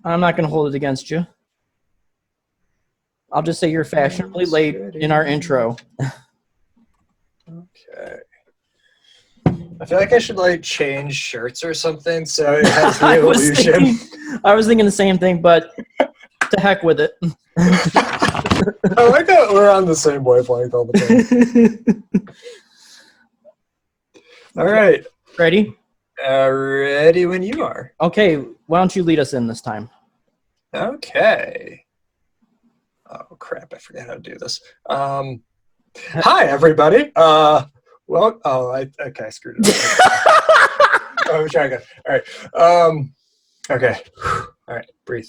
I'm not going to hold it against you. I'll just say you're fashionably late in our intro. Okay. I feel like I should change shirts or something so it has the illusion. I was thinking the same thing, but to heck with it. I like that we're on the same wavelength all the time. All right. Ready? Ready when you are. Okay, why don't you lead us in this time? Okay. Oh, crap. I forgot how to do this. Hi, everybody. I screwed it up. I'm trying again. All right. Okay. All right. Breathe.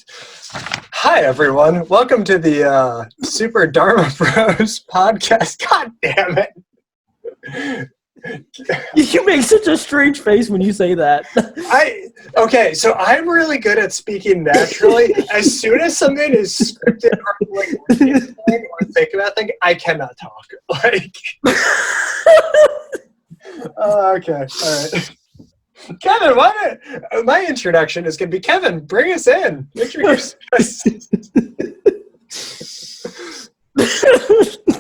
Hi, everyone. Welcome to the Super Dharma Bros podcast. God damn it. You make such a strange face when you say that. Okay, so I'm really good at speaking naturally. As soon as something is scripted or think about things, I cannot talk. Okay, all right. Kevin, my introduction is going to be Kevin. Bring us in. Introduce us.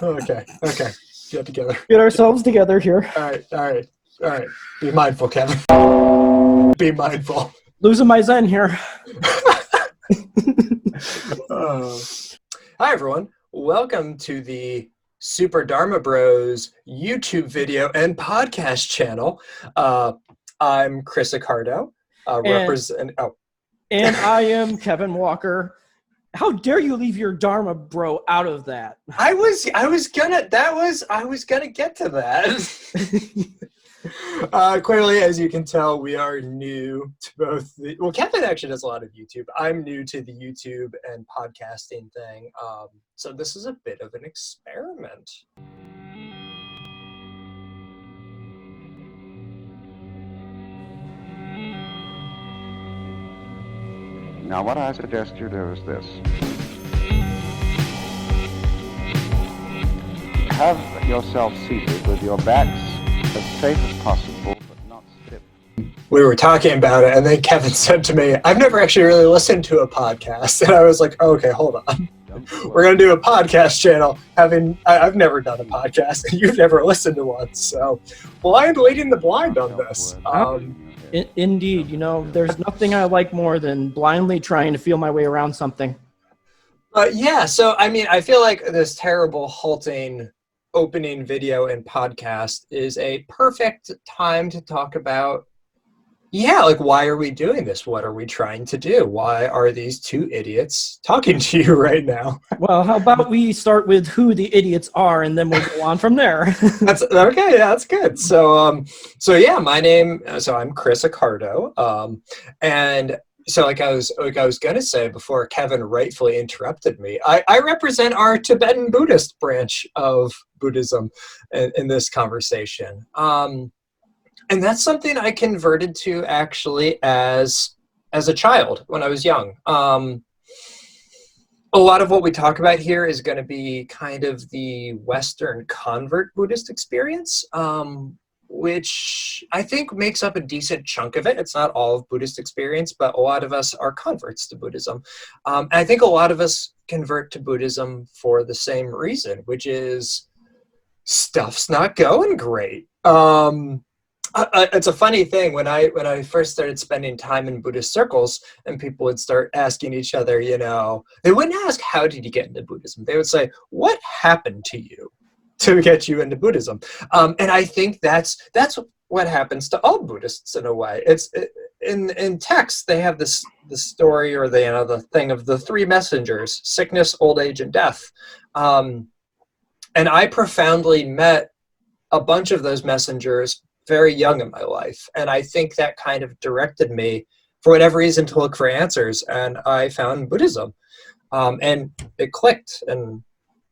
Okay. Get together. Get ourselves together here. All right. Be mindful, Kevin. Be mindful. Losing my zen here. Hi, everyone. Welcome to the Super Dharma Bros YouTube video and podcast channel. I'm Chris Accardo. And I am Kevin Walker. How dare you leave your Dharma bro out of that? I was gonna get to that. Clearly, as you can tell, we are new to both Kevin actually does a lot of YouTube. I'm new to the YouTube and podcasting thing. So this is a bit of an experiment. Now, what I suggest you do is this. Have yourself seated with your backs as straight as possible, but not stiff. We were talking about it, and then Kevin said to me, I've never actually really listened to a podcast. And I was like, oh, okay, hold on. We're going to do a podcast channel. I've never done a podcast, and you've never listened to one. So, blind leading the blind on this. Indeed, there's nothing I like more than blindly trying to feel my way around something. Yeah, so I feel like this terrible halting opening video and podcast is a perfect time to talk about, why are we doing this? What are we trying to do? Why are these two idiots talking to you right now? Well, how about we start with who the idiots are, and then we'll go on from there. That's okay. Yeah, that's good. So I'm Chris Accardo, and so like I was gonna say before Kevin rightfully interrupted me, I represent our Tibetan Buddhist branch of Buddhism in this conversation. And that's something I converted to actually as a child when I was young. A lot of what we talk about here is going to be kind of the Western convert Buddhist experience, which I think makes up a decent chunk of it. It's not all of Buddhist experience, but a lot of us are converts to Buddhism. And I think a lot of us convert to Buddhism for the same reason, which is stuff's not going great. It's a funny thing when I first started spending time in Buddhist circles and people would start asking each other, they wouldn't ask, how did you get into Buddhism? They would say, what happened to you to get you into Buddhism? And I think that's what happens to all Buddhists in a way. It's in text, they have the story or the thing of the three messengers: sickness, old age, and death. And I profoundly met a bunch of those messengers very young in my life. And I think that kind of directed me, for whatever reason, to look for answers. And I found Buddhism. And it clicked. And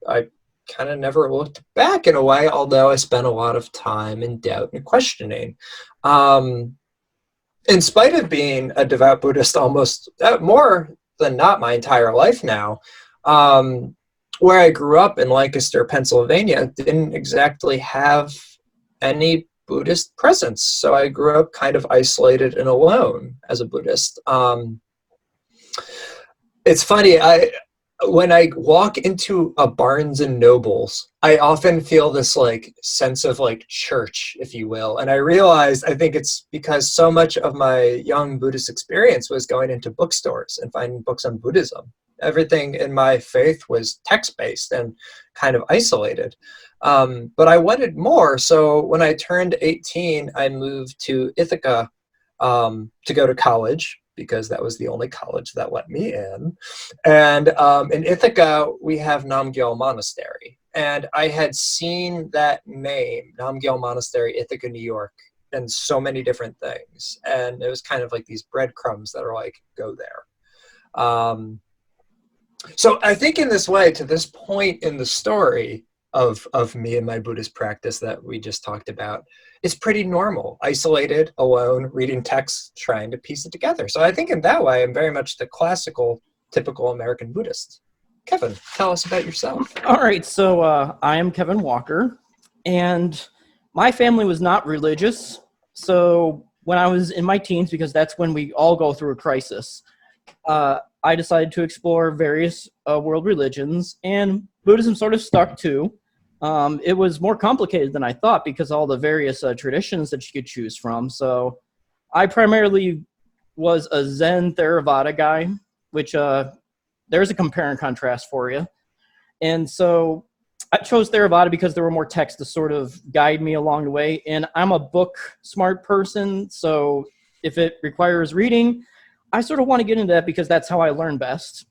I kind of never looked back in a way, although I spent a lot of time in doubt and questioning. In spite of being a devout Buddhist almost more than not my entire life now, where I grew up in Lancaster, Pennsylvania, didn't exactly have any Buddhist presence. So I grew up kind of isolated and alone as a Buddhist. It's funny. When I walk into a Barnes and Nobles, I often feel this like sense of like church, if you will. And I realized I think it's because so much of my young Buddhist experience was going into bookstores and finding books on Buddhism. Everything in my faith was text-based and kind of isolated. But I wanted more. So when I turned 18, I moved to Ithaca to go to college, because that was the only college that let me in. And in Ithaca, we have Namgyal Monastery. And I had seen that name, Namgyal Monastery, Ithaca, New York, in so many different things. And it was kind of like these breadcrumbs that are like, go there. So I think in this way, to this point in the story of me and my Buddhist practice that we just talked about, it's pretty normal, isolated, alone, reading texts, trying to piece it together. So I think in that way, I'm very much the classical, typical American Buddhist. Kevin, tell us about yourself. All right, so I am Kevin Walker, and my family was not religious. So when I was in my teens, because that's when we all go through a crisis, I decided to explore various world religions, and Buddhism sort of stuck too. It was more complicated than I thought because all the various traditions that you could choose from. So I primarily was a Zen Theravada guy, which there's a compare and contrast for you. And so I chose Theravada because there were more texts to sort of guide me along the way. And I'm a book smart person, so if it requires reading, I sort of want to get into that because that's how I learn best.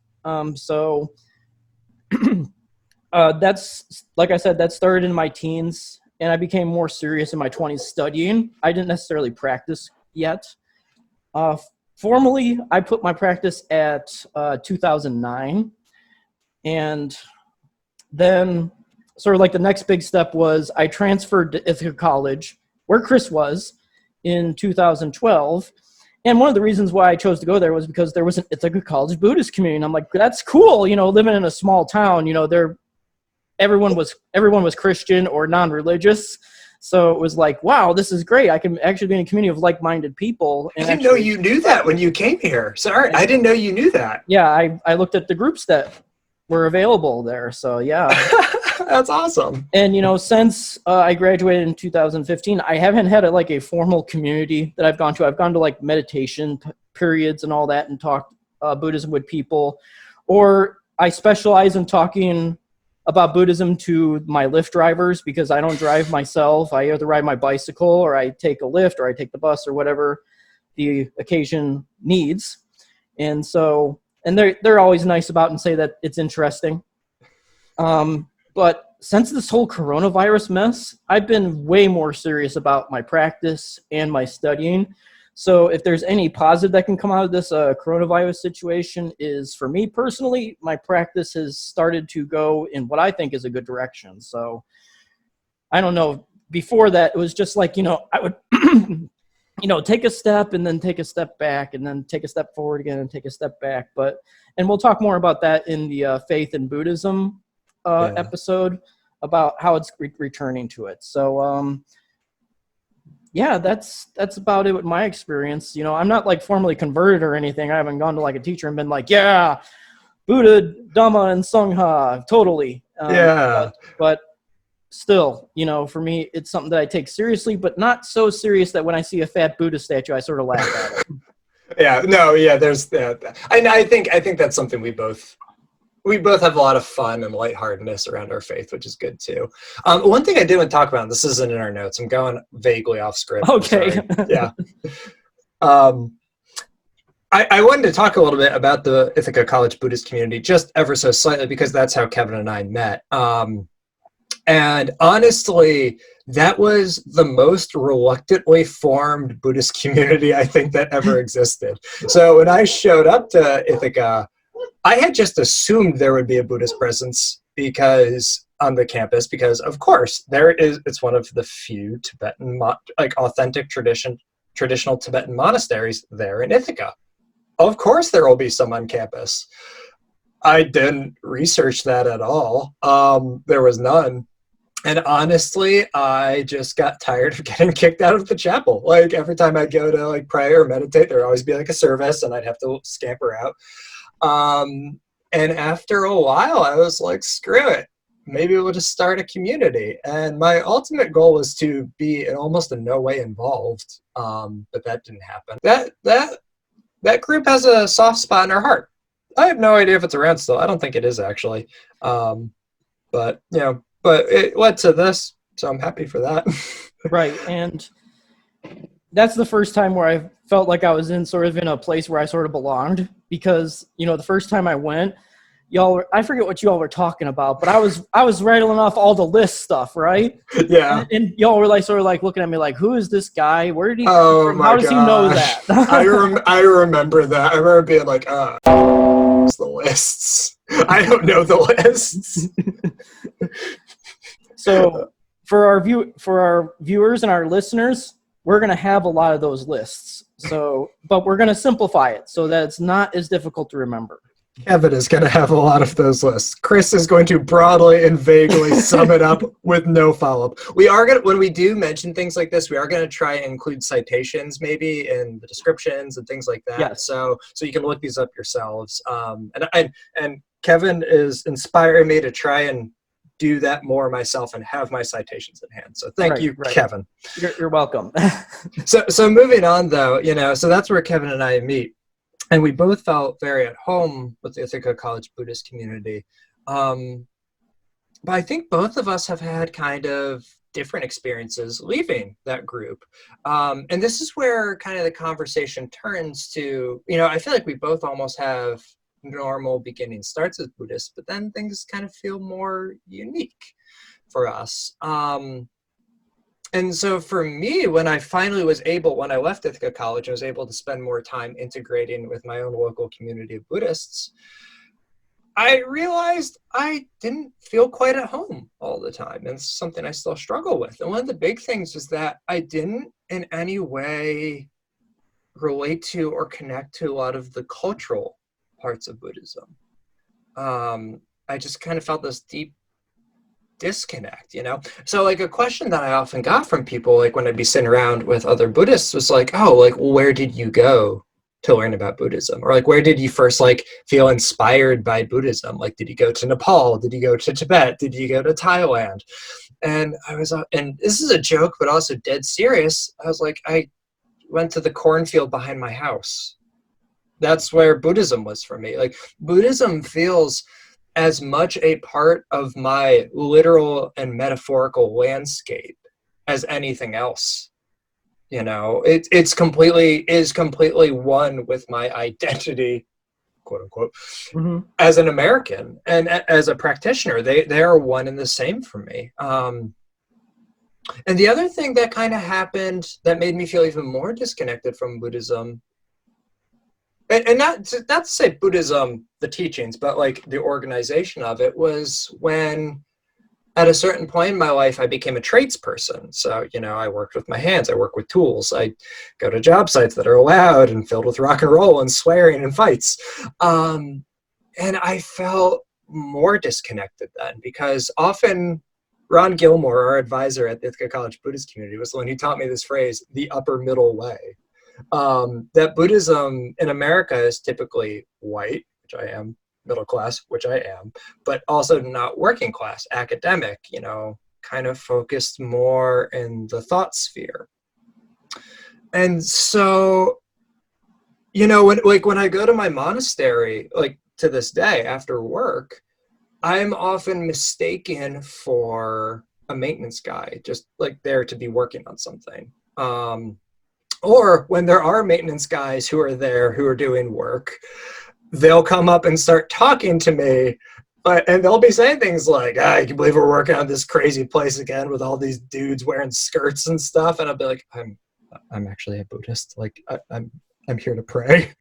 That's, like I said, that started in my teens, and I became more serious in my 20s studying. I didn't necessarily practice yet. Formally, I put my practice at 2009, and then sort of like the next big step was I transferred to Ithaca College, where Chris was, in 2012. And one of the reasons why I chose to go there was because there was an Ithaca College Buddhist community. And I'm like, that's cool, living in a small town, everyone was Christian or non-religious. So it was like, wow, this is great. I can actually be in a community of like-minded people. And I didn't know you knew that when you came here. Sorry, I didn't know you knew that. Yeah, I looked at the groups that were available there. So yeah. That's awesome. And, since I graduated in 2015, I haven't had a formal community that I've gone to. I've gone to meditation periods and all that and talked Buddhism with people. Or I specialize in talking about Buddhism to my Lyft drivers because I don't drive myself. I either ride my bicycle or I take a Lyft or I take the bus or whatever the occasion needs. And so, and they're always nice about and say that it's interesting. But since this whole coronavirus mess, I've been way more serious about my practice and my studying. So if there's any positive that can come out of this coronavirus situation is, for me personally, my practice has started to go in what I think is a good direction. So I don't know. Before that, it was just like, I would, take a step and then take a step back and then take a step forward again and take a step back. And we'll talk more about that in the Faith and Buddhism episode about how it's returning to it. So, yeah, that's about it with my experience. I'm not formally converted or anything. I haven't gone to a teacher and been like, yeah, Buddha, Dhamma, and Sangha, totally. But still, for me, it's something that I take seriously, but not so serious that when I see a fat Buddha statue, I sort of laugh at it. There's that. I think that's something we both have a lot of fun and lightheartedness around our faith, which is good too. One thing I did want to talk about, and this isn't in our notes, I'm going vaguely off script. Okay. Yeah. I wanted to talk a little bit about the Ithaca College Buddhist community, just ever so slightly, because that's how Kevin and I met. And honestly, that was the most reluctantly formed Buddhist community I think that ever existed. So when I showed up to Ithaca, I had just assumed there would be a Buddhist presence on the campus because, of course, it's one of the few Tibetan, authentic traditional Tibetan monasteries there in Ithaca. Of course, there will be some on campus. I didn't research that at all. There was none. And honestly, I just got tired of getting kicked out of the chapel. Every time I go to pray or meditate, there'd always be a service and I'd have to scamper out. And after a while, I was like, screw it. Maybe we'll just start a community. And my ultimate goal was to be almost in no way involved, but that didn't happen. That group has a soft spot in our heart. I have no idea if it's around still. I don't think it is, actually. But it led to this, so I'm happy for that. Right, and that's the first time where I felt like I was in a place where I sort of belonged, because the first time I went, I forget what y'all were talking about, but I was rattling off all the list stuff, right? Yeah. And y'all were like sort of like looking at me like, who is this guy? Where did he Oh come from? my How does he know gosh. that? I remember that. I remember being like, the lists. I don't know the lists. So for our viewers and our listeners, we're going to have a lot of those lists. But we're going to simplify it so that it's not as difficult to remember. Kevin is going to have a lot of those lists. Chris is going to broadly and vaguely sum it up with no follow-up. We are going to, when we do mention things like this, we are going to try and include citations maybe in the descriptions and things like that. Yes. So you can look these up yourselves. And Kevin is inspiring me to try and do that more myself and have my citations at hand. So thank you, Kevin. You're welcome. So moving on though, so that's where Kevin and I meet. And we both felt very at home with the Ithaca College Buddhist community. But I think both of us have had kind of different experiences leaving that group. And this is where kind of the conversation turns to, I feel like we both almost have normal beginning starts as Buddhists, but then things kind of feel more unique for us. And so for me, when I left Ithaca College, I was able to spend more time integrating with my own local community of Buddhists. I realized I didn't feel quite at home all the time. And it's something I still struggle with. And one of the big things is that I didn't in any way relate to or connect to a lot of the cultural parts of Buddhism. I just kind of felt this deep disconnect, So like a question that I often got from people, like when I'd be sitting around with other Buddhists, was like, oh, like, where did you go to learn about Buddhism? Or like, where did you first like feel inspired by Buddhism? Like, did you go to Nepal? Did you go to Tibet? Did you go to Thailand? And I was, and this is a joke, but also dead serious. I was like, I went to the cornfield behind my house. That's where Buddhism was for me. Like, Buddhism feels as much a part of my literal and metaphorical landscape as anything else. It's completely one with my identity, quote unquote, as an American and as a practitioner. They are one and the same for me. And the other thing that kind of happened that made me feel even more disconnected from Buddhism, and not to say Buddhism, the teachings, but like the organization of it, was when at a certain point in my life, I became a tradesperson. So, I worked with my hands, I work with tools, I go to job sites that are loud and filled with rock and roll and swearing and fights. And I felt more disconnected then, because often Ron Gilmore, our advisor at the Ithaca College Buddhist community, was the one who taught me this phrase, the upper middle way. That Buddhism in America is typically white, which I am, middle class, which I am, but also not working class, academic, kind of focused more in the thought sphere. And so, when I go to my monastery, like to this day after work, I'm often mistaken for a maintenance guy, just like there to be working on something. Or when there are maintenance guys who are there who are doing work, they'll come up and start talking to me, and they'll be saying things like, I can believe we're working on this crazy place again with all these dudes wearing skirts and stuff. And I'll be like, I'm actually a Buddhist. Like, I'm here to pray.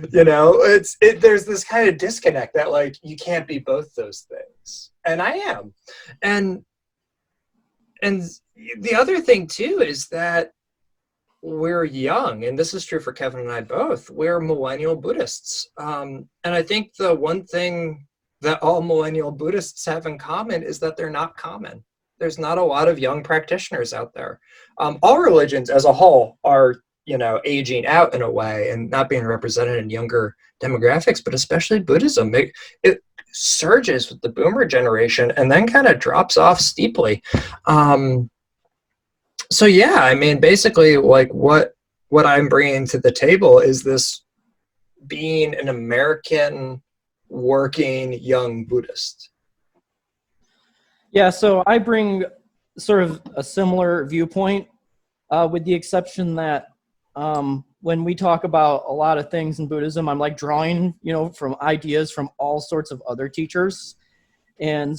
There's this kind of disconnect that like, you can't be both those things. And I am. And the other thing too is that we're young, and this is true for Kevin and I both. We're millennial Buddhists. And I think the one thing that all millennial Buddhists have in common is that they're not common. There's not a lot of young practitioners out there. All religions as a whole are aging out in a way and not being represented in younger demographics, but especially Buddhism. It surges with the boomer generation and then kind of drops off steeply. So yeah, I mean, basically, like what I'm bringing to the table is this being an American working young Buddhist. Yeah, so I bring sort of a similar viewpoint, with the exception that when we talk about a lot of things in Buddhism, I'm like drawing, from ideas from all sorts of other teachers, and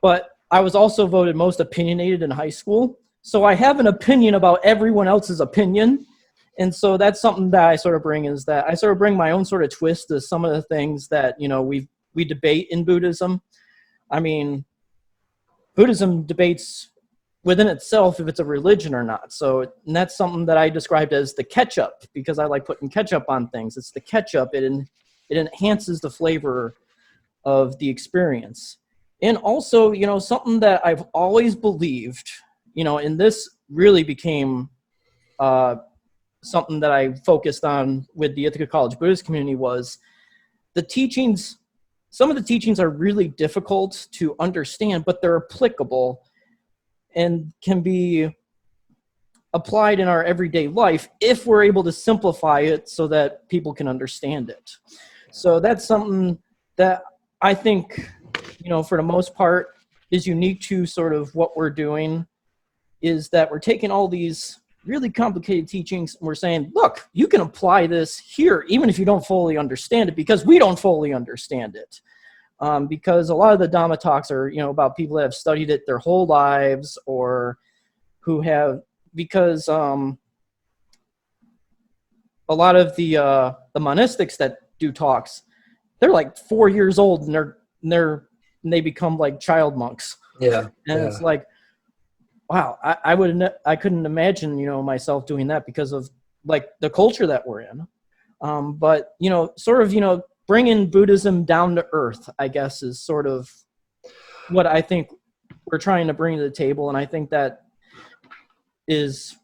but I was also voted most opinionated in high school. So I have an opinion about everyone else's opinion. And so that's something that I sort of bring, is that I sort of bring my own sort of twist to some of the things that, we debate in Buddhism. I mean, Buddhism debates within itself if it's a religion or not. So, and that's something that I described as the ketchup, because I like putting ketchup on things. It's the ketchup. It enhances the flavor of the experience. And also, something that I've always believed, and this really became something that I focused on with the Ithaca College Buddhist community, was the teachings. Some of the teachings are really difficult to understand, but they're applicable and can be applied in our everyday life if we're able to simplify it so that people can understand it. So that's something that I think, for the most part, is unique to sort of what we're doing, is that we're taking all these really complicated teachings and we're saying, look, you can apply this here, even if you don't fully understand it, because we don't fully understand it. Because a lot of the Dhamma talks are, about people that have studied it their whole lives, or who have, because a lot of the monastics that do talks, they're like 4 years old and they become like child monks. Yeah. And yeah. it's like, wow, I couldn't imagine, myself doing that because of like the culture that we're in. But, sort of, bringing Buddhism down to earth, I guess, is sort of what I think we're trying to bring to the table. And I think that is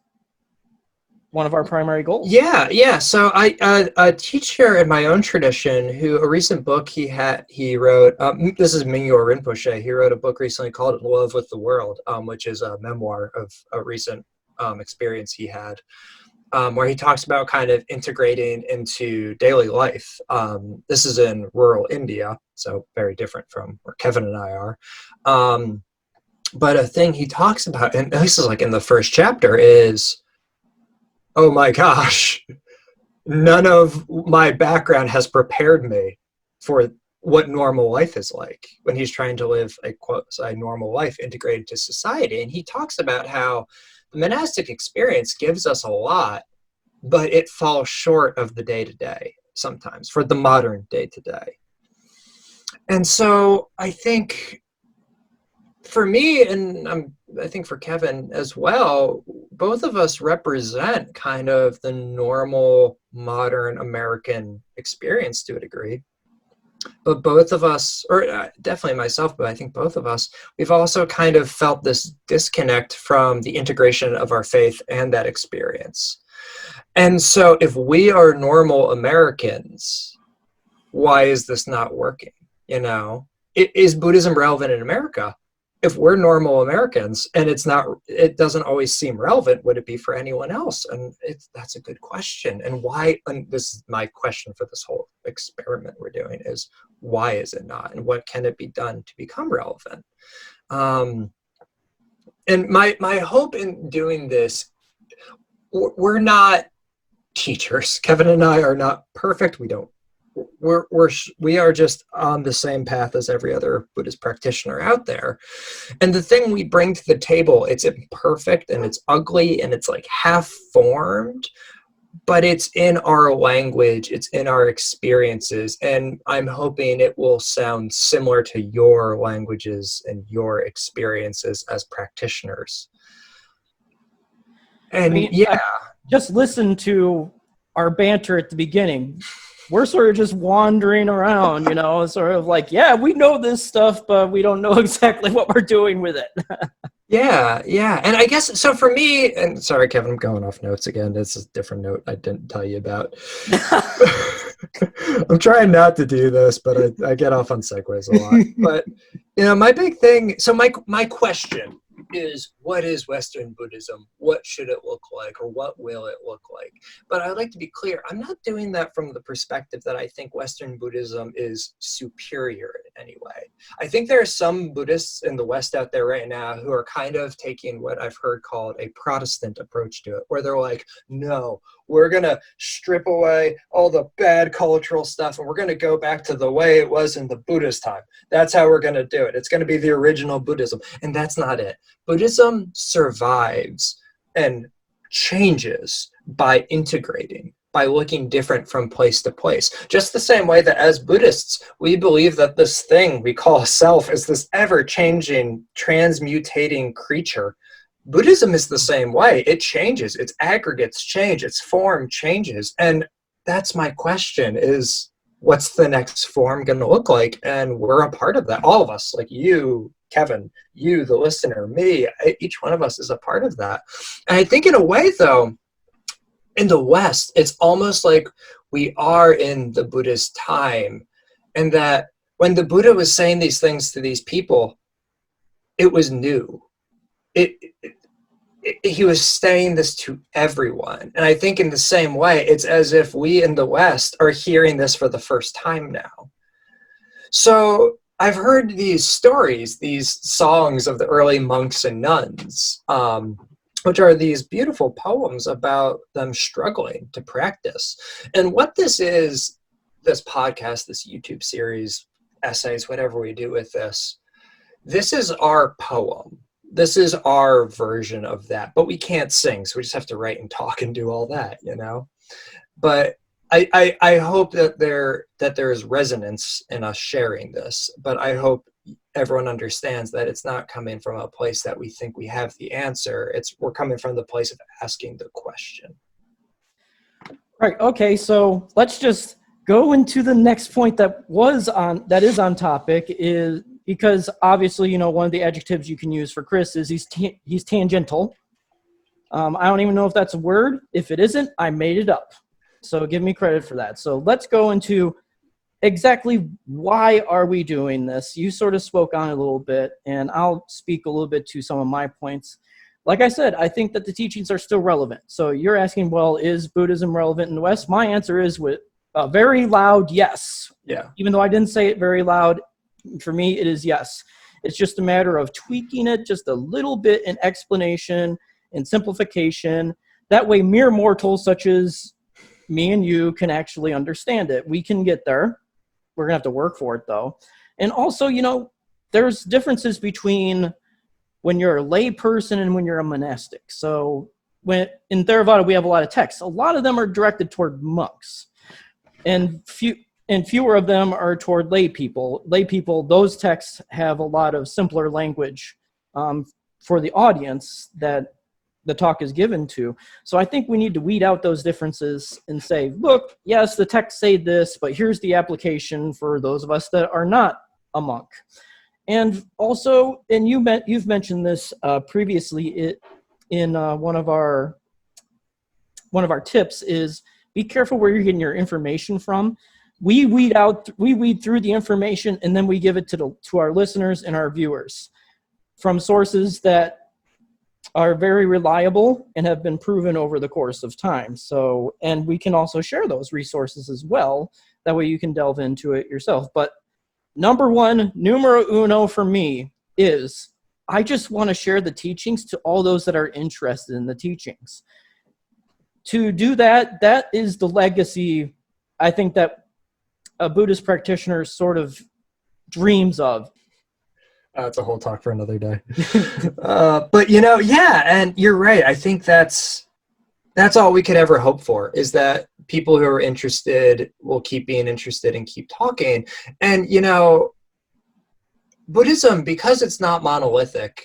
one of our primary goals. Yeah. So a teacher in my own tradition, who a recent book he wrote, this is Mingyur Rinpoche. He wrote a book recently called Love with the World, which is a memoir of a recent experience he had, where he talks about kind of integrating into daily life. This is in rural India, so very different from where Kevin and I are. But a thing he talks about, and this is like in the first chapter, is, oh my gosh, none of my background has prepared me for what normal life is like, when he's trying to live a normal life integrated to society. And he talks about how the monastic experience gives us a lot, but it falls short of the day-to-day sometimes, for the modern day-to-day. And so I think for me, and I think for Kevin as well, both of us represent kind of the normal modern American experience to a degree. But both of us, or definitely myself, but I think both of us, we've also kind of felt this disconnect from the integration of our faith and that experience. And so if we are normal Americans, why is this not working? Is Buddhism relevant in America? If we're normal Americans and it doesn't always seem relevant, would it be for anyone else? And that's a good question. And why, and this is my question for this whole experiment we're doing, is why is it not? And what can it be done to become relevant? And my hope in doing this, we're not teachers. Kevin and I are not perfect. We are just on the same path as every other Buddhist practitioner out there. And the thing we bring to the table, it's imperfect and it's ugly and it's like half formed, but it's in our language, it's in our experiences. And I'm hoping it will sound similar to your languages and your experiences as practitioners. And just listen to our banter at the beginning. We're sort of just wandering around, sort of like, yeah, we know this stuff, but we don't know exactly what we're doing with it. Yeah. And I guess, so for me, and sorry, Kevin, I'm going off notes again. It's a different note I didn't tell you about. I'm trying not to do this, but I get off on segues a lot. But, my big thing, so my question is, what is Western Buddhism? What should it look like, or what will it look like? But I'd like to be clear, I'm not doing that from the perspective that I think Western Buddhism is superior in any way. I think there are some Buddhists in the West out there right now who are kind of taking what I've heard called a Protestant approach to it, where they're like, no, we're going to strip away all the bad cultural stuff and we're going to go back to the way it was in the Buddhist time. That's how we're going to do it. It's going to be the original Buddhism. And that's not it. Buddhism survives and changes by integrating, by looking different from place to place. Just the same way that as Buddhists, we believe that this thing we call self is this ever-changing, transmutating creature. Buddhism is the same way. It changes. Its aggregates change. Its form changes. And that's my question is, what's the next form going to look like? And we're a part of that. All of us, like you, Kevin, you, the listener, me, each one of us is a part of that. And I think in a way, though, in the West, it's almost like we are in the Buddhist time, and that when the Buddha was saying these things to these people, it was new. He was saying this to everyone. And I think in the same way, it's as if we in the West are hearing this for the first time now. So I've heard these stories, these songs of the early monks and nuns, which are these beautiful poems about them struggling to practice. And what this is, this podcast, this YouTube series, essays, whatever we do with this is our poem. This is our version of that, but we can't sing, so we just have to write and talk and do all that, But I hope that there is resonance in us sharing this, but I hope everyone understands that it's not coming from a place that we think we have the answer. We're coming from the place of asking the question. Right. Okay. So let's just go into the next point that is on topic, is because obviously, one of the adjectives you can use for Chris is he's tangential. I don't even know if that's a word. If it isn't, I made it up. So give me credit for that. So let's go into exactly why are we doing this. You sort of spoke on it a little bit, and I'll speak a little bit to some of my points. Like I said, I think that the teachings are still relevant. So you're asking, well, is Buddhism relevant in the West? My answer is with a very loud yes. Yeah. Even though I didn't say it very loud, for me, it is yes. It's just a matter of tweaking it just a little bit in explanation and simplification. That way, mere mortals such as me and you can actually understand it. We can get there. We're going to have to work for it, though. And also, there's differences between when you're a lay person and when you're a monastic. So when in Theravada, we have a lot of texts. A lot of them are directed toward monks. And fewer of them are toward lay people. Lay people, those texts have a lot of simpler language for the audience that the talk is given to. So I think we need to weed out those differences and say, look, yes, the texts say this, but here's the application for those of us that are not a monk. And also, and you've mentioned this previously in one of our tips is be careful where you're getting your information from. We weed through the information, and then we give it to our listeners and our viewers from sources that are very reliable and have been proven over the course of time. So, and we can also share those resources as well. That way you can delve into it yourself. But number one, numero uno for me is I just want to share the teachings to all those that are interested in the teachings. To do that, that is the legacy I think that a Buddhist practitioner sort of dreams of. It's a whole talk for another day. But yeah, and you're right. I think that's all we could ever hope for, is that people who are interested will keep being interested and keep talking. And Buddhism, because it's not monolithic,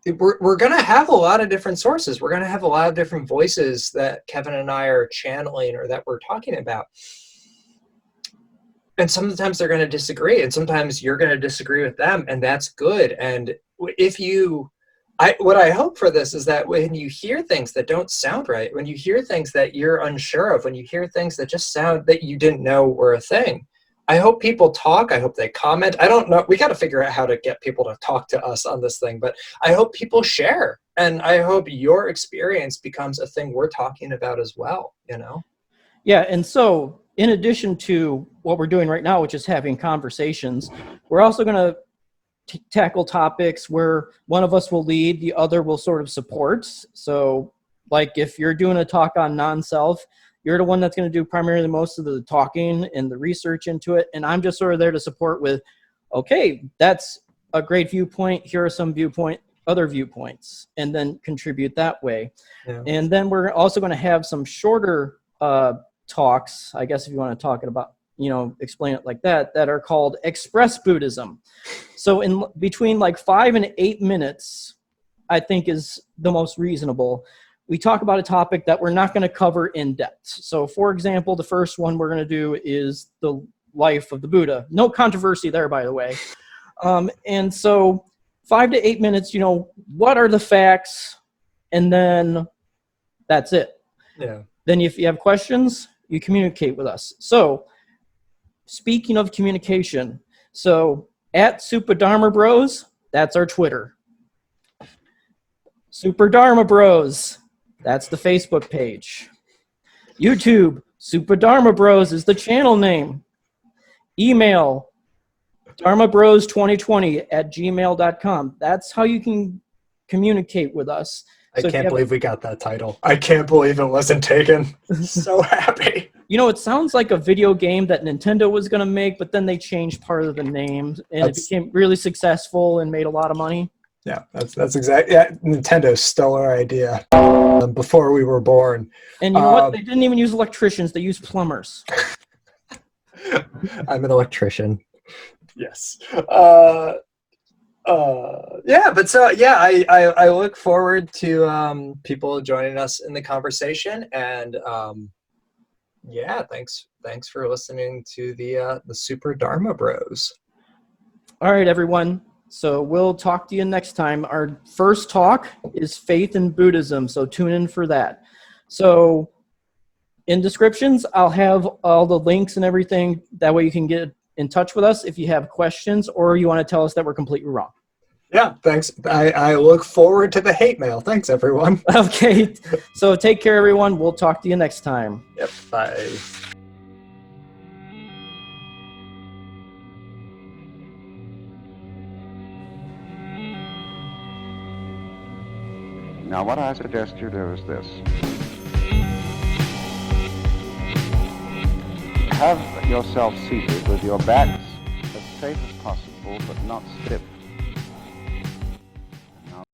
we're going to have a lot of different sources. We're going to have a lot of different voices that Kevin and I are channeling or that we're talking about. And sometimes they're going to disagree, and sometimes you're going to disagree with them, and that's good. And what I hope for this is that when you hear things that don't sound right, when you hear things that you're unsure of, when you hear things that just sound that you didn't know were a thing, I hope people talk. I hope they comment. I don't know. We got to figure out how to get people to talk to us on this thing, but I hope people share. And I hope your experience becomes a thing we're talking about as well, you know? Yeah, and so in addition to what we're doing right now, which is having conversations, we're also going to tackle topics where one of us will lead, the other will sort of support. So like if you're doing a talk on non-self, you're the one that's going to do primarily most of the talking and the research into it. And I'm just sort of there to support with, okay, that's a great viewpoint. Here are some other viewpoints, and then contribute that way. Yeah. And then we're also going to have some shorter talks, I guess if you want to talk about, explain it like that are called Express Buddhism. So in between like 5 and 8 minutes, I think is the most reasonable. We talk about a topic that we're not going to cover in depth. So for example, the first one we're going to do is the life of the Buddha. No controversy there, by the way. And so 5 to 8 minutes, what are the facts? And then that's it. Yeah. Then if you have questions, you communicate with us. So speaking of communication, so at Super Dharma Bros, that's our Twitter. Super Dharma Bros, that's the Facebook page. YouTube, Super Dharma Bros is the channel name. Email, dharmabros2020@gmail.com. That's how you can communicate with us. I can't believe we got that title. I can't believe it wasn't taken. So happy. It sounds like a video game that Nintendo was going to make, but then they changed part of the name, and it became really successful and made a lot of money. Yeah, that's exactly. Yeah, Nintendo stole our idea before we were born. And you know what? They didn't even use electricians; they used plumbers. I'm an electrician. Yes. I look forward to people joining us in the conversation, and thanks for listening to the Super Dharma Bros. All right, everyone. So we'll talk to you next time. Our first talk is faith in Buddhism, so tune in for that. So in descriptions, I'll have all the links and everything. That way you can get in touch with us if you have questions or you want to tell us that we're completely wrong. Yeah, thanks. I look forward to the hate mail. Thanks, everyone. Okay. So take care, everyone. We'll talk to you next time. Yep. Bye. Now, what I suggest you do is this. Have yourself seated with your backs as straight as possible, but not stiff.